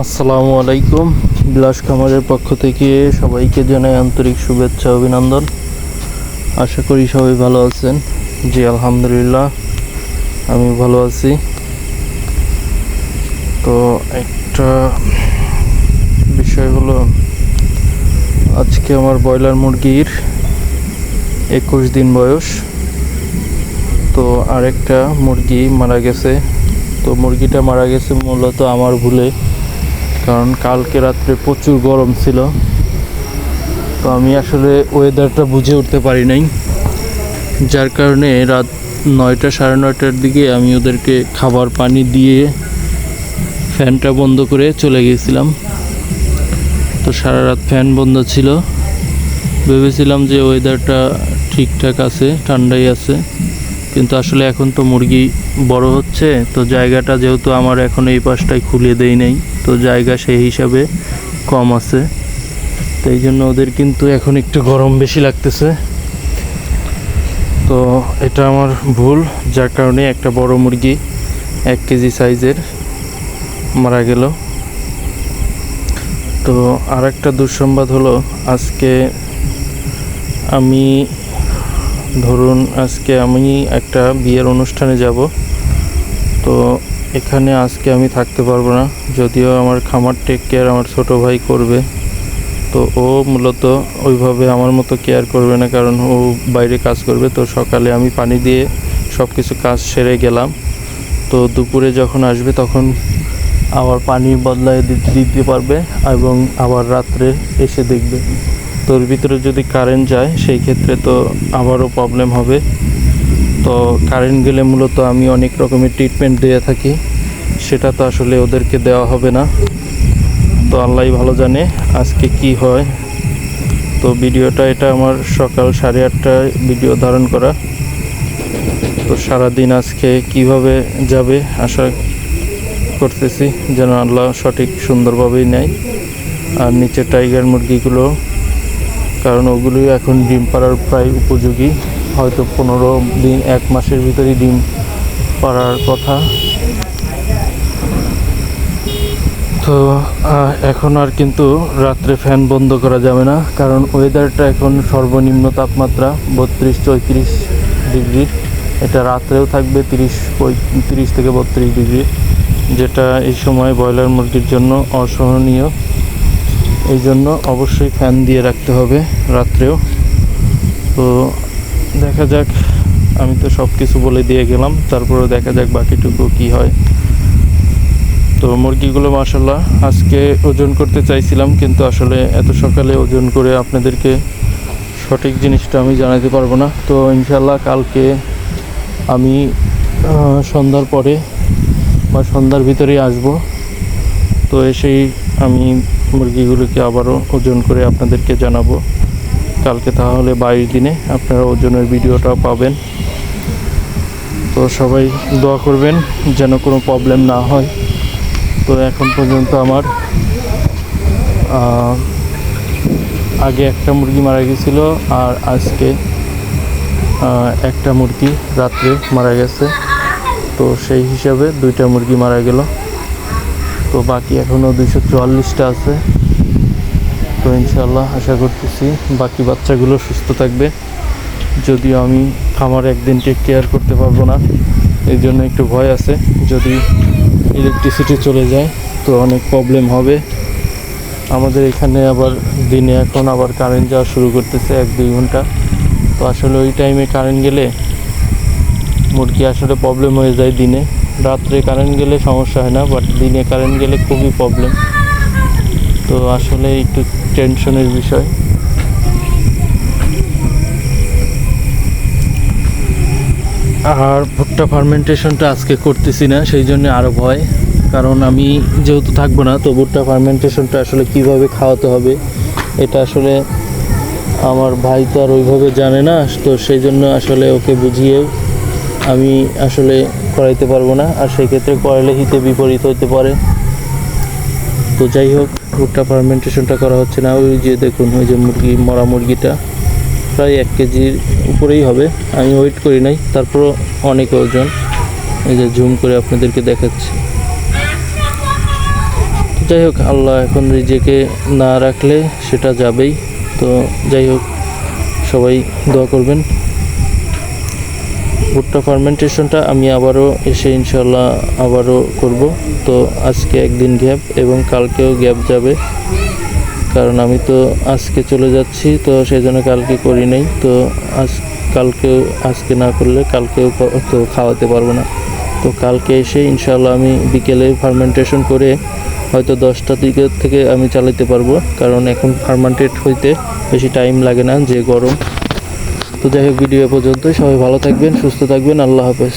আসসালামু আলাইকুম। বিলাস খামারের পক্ষ থেকে সবাইকে জানাই আন্তরিক শুভেচ্ছা অভিনন্দন। আশা করি সবাই ভালো আছেন। জি আলহামদুলিল্লাহ, আমি ভালো আছি। তো একটা বিষয় হলো, আজকে আমার ব্রয়লার মুরগির 21 দিন বয়স। তো আরেকটা মুরগি মারা গেছে। তো মুরগিটা মারা গেছে মূলত আমার ভুলে, কারণ কালকে রাত্রে প্রচুর গরম ছিল। তো আমি আসলে ওয়েদারটা বুঝে উঠতে পারি নাই, যার কারণে রাত 9টা সাড়ে 9টার দিকে আমি ওদেরকে খাবার পানি দিয়ে ফ্যানটা বন্ধ করে চলে গেছিলাম। তো সারা রাত ফ্যান বন্ধ ছিল, ভেবেছিলাম যে ওয়েদারটা ঠিকঠাক আছে, ঠান্ডাই আছে। কিন্তু আসলে এখন তো মুরগি বড় হচ্ছে, তো জায়গাটা যেহেতু আমার এখন এই পাশটায় খুলে দেই নাই, তো জায়গা সেই হিসাবে কম আছে। তো এই জন্য ওদের কিন্তু এখন একটু গরম বেশি লাগতেছে। তো এটা আমার ভুল, যার কারণে একটা বড় মুরগি 1 কেজি সাইজের মারা গেল। তো আর একটা দুঃসংবাদ হলো, আজকে আমি একটা বিয়ের অনুষ্ঠানে যাব। তো এখানে আজকে আমি থাকতে পারবো না, যদিও আমার খামার টেক কেয়ার আমার ছোট ভাই করবে। তো ও মূলত ওইভাবে আমার মতো কেয়ার করবে না, কারণ ও বাইরে কাজ করবে। তো সকালে আমি পানি দিয়ে সব কিছু কাজ সেরে গেলাম। তো দুপুরে যখন আসবে তখন আবার পানি বদলায় দিতে পারবে, এবং আবার রাত্রে এসে দেখবে। তোর ভিতরে যদি কারেন্ট যায় সেই ক্ষেত্রে তো আবারও প্রবলেম হবে। তো কারেন্ট গেলে মূলত আমি অনেক রকমের ট্রিটমেন্ট দিয়ে থাকি, সেটা তো আসলে ওদেরকে দেওয়া হবে না। তো আল্লাহই ভালো জানে আজকে কি হয়। তো ভিডিওটা এটা আমার সকাল 8:30টায় ভিডিও ধারণ করা। তো সারাদিন আজকে কিভাবে যাবে আশা করতেছি যেন আল্লাহ সঠিক সুন্দরভাবেই নেয়। আর নিচে টাইগার মুরগিগুলো, কারণ ওগুলোই এখন ডিম পাড়ার প্রায় উপযোগী, হয়তো 15 দিন 1 মাসের ভিতরেই ডিম পাড়ার কথা। তো এখন আর কিন্তু রাত্রে ফ্যান বন্ধ করা যাবে না, কারণ ওয়েদারটা এখন সর্বনিম্ন তাপমাত্রা 32-34 ডিগ্রি। এটা রাত্রেও থাকবে 30 থেকে 32 ডিগ্রি, যেটা এই সময় ব্রয়লার মুরগির জন্য অসহনীয়। এই জন্য অবশ্যই ফ্যান দিয়ে রাখতে হবে রাত্রেও। তো দেখা যাক, আমি তো সব কিছু বলে দিয়ে গেলাম, তারপরেও দেখা যাক বাকিটুকু কি হয়। তো মুরগিগুলো মাশাআল্লাহ আজকে ওজন করতে চাইছিলাম, কিন্তু আসলে এত সকালে ওজন করে আপনাদেরকে সঠিক জিনিসটা আমি জানাতে পারবো না। তো ইনশাআল্লাহ কালকে আমি সন্ধ্যার পরে বা সন্ধ্যার ভিতরেই আসব। তো এসেই আমি মুরগিগুলোকে আবারও ওজন করে আপনাদেরকে জানাবো কালকে। তাহলে 22 দিনে আপনারা ওজনের ভিডিওটাও পাবেন। তো সবাই দোয়া করবেন যেন কোনো প্রবলেম না হয়। তো এখন পর্যন্ত আমার আগে একটা মুরগি মারা গেছিলো, আর আজকে একটা মুরগি রাত্রে মারা গেছে। তো সেই হিসাবে 2টা মুরগি মারা গেল। তো বাকি এখনও 244টা আছে। তো ইনশাআল্লাহ আশা করতেছি বাকি বাচ্চাগুলো সুস্থ থাকবে। যদিও আমি খামার একদিন টেক কেয়ার করতে পারবো না, এই জন্য একটু ভয় আছে। যদি ইলেকট্রিসিটি চলে যায় তো অনেক প্রবলেম হবে আমাদের এখানে। আবার দিনে এখন আবার কারেন্ট যাওয়া শুরু করতেছে 1-2 ঘন্টা। তো আসলে ওই টাইমে কারেন্ট গেলে মুরগি আসলে প্রবলেম হয়ে যায় দিনে। রাত্রে কারেন্ট গেলে সমস্যা হয় না, বাট দিনে কারেন্ট গেলে খুবই প্রবলেম। তো আসলে একটু টেনশনের বিষয়। আর ভুট্টা ফার্মেন্টেশনটা আজকে করতেছি না, সেই জন্য আরও ভয়। কারণ আমি যেহেতু থাকবো না, তো ভুট্টা ফার্মেন্টেশনটা আসলে কিভাবে খাওয়াতে হবে এটা আসলে আমার ভাই তো আর ওইভাবে জানে না। তো সেই জন্য আসলে ওকে বুঝিয়েও আমি আসলে করাইতে পারবো না, আর সেই ক্ষেত্রে করাইলে হিতে বিপরীত হতে পারে। তো যাই হোক, ভুট্টা ফার্মেন্টেশনটা করা হচ্ছে না। ওই যে দেখুন, ওই যে মরা মুরগিটা প্রায় 1 কেজির উপরেই হবে। আমি ওয়েট করি নাই, তারপরও অনেক ওজন। এই যে জুম করে আপনাদেরকে দেখাচ্ছি। যাই হোক, আল্লাহ এখন রিজিকে না রাখলে সেটা যাবেই। তো যাই হোক, সবাই দোয়া করবেন। ভুট্টা ফার্মেন্টেশনটা আমি আবারও এসে ইনশাল্লাহ আবারও করব। তো আজকে একদিন গ্যাপ এবং কালকেও গ্যাপ যাবে, কারণ আমি তো আজকে চলে যাচ্ছি, তো সেই জন্য কালকে করি নাই। তো আজকে না করলে কালকেও তো খাওয়াতে পারবো না। তো কালকে এসে ইনশাল্লাহ আমি বিকেলে ফার্মেন্টেশন করে হয়তো 10টার দিকে থেকে আমি চালাতে পারবো, কারণ এখন ফার্মেন্টেড হইতে বেশি টাইম লাগে না, যে গরম। তো যাই হোক, ভিডিও পর্যন্তই। সবাই ভালো থাকবেন, সুস্থ থাকবেন। আল্লাহ হাফেজ।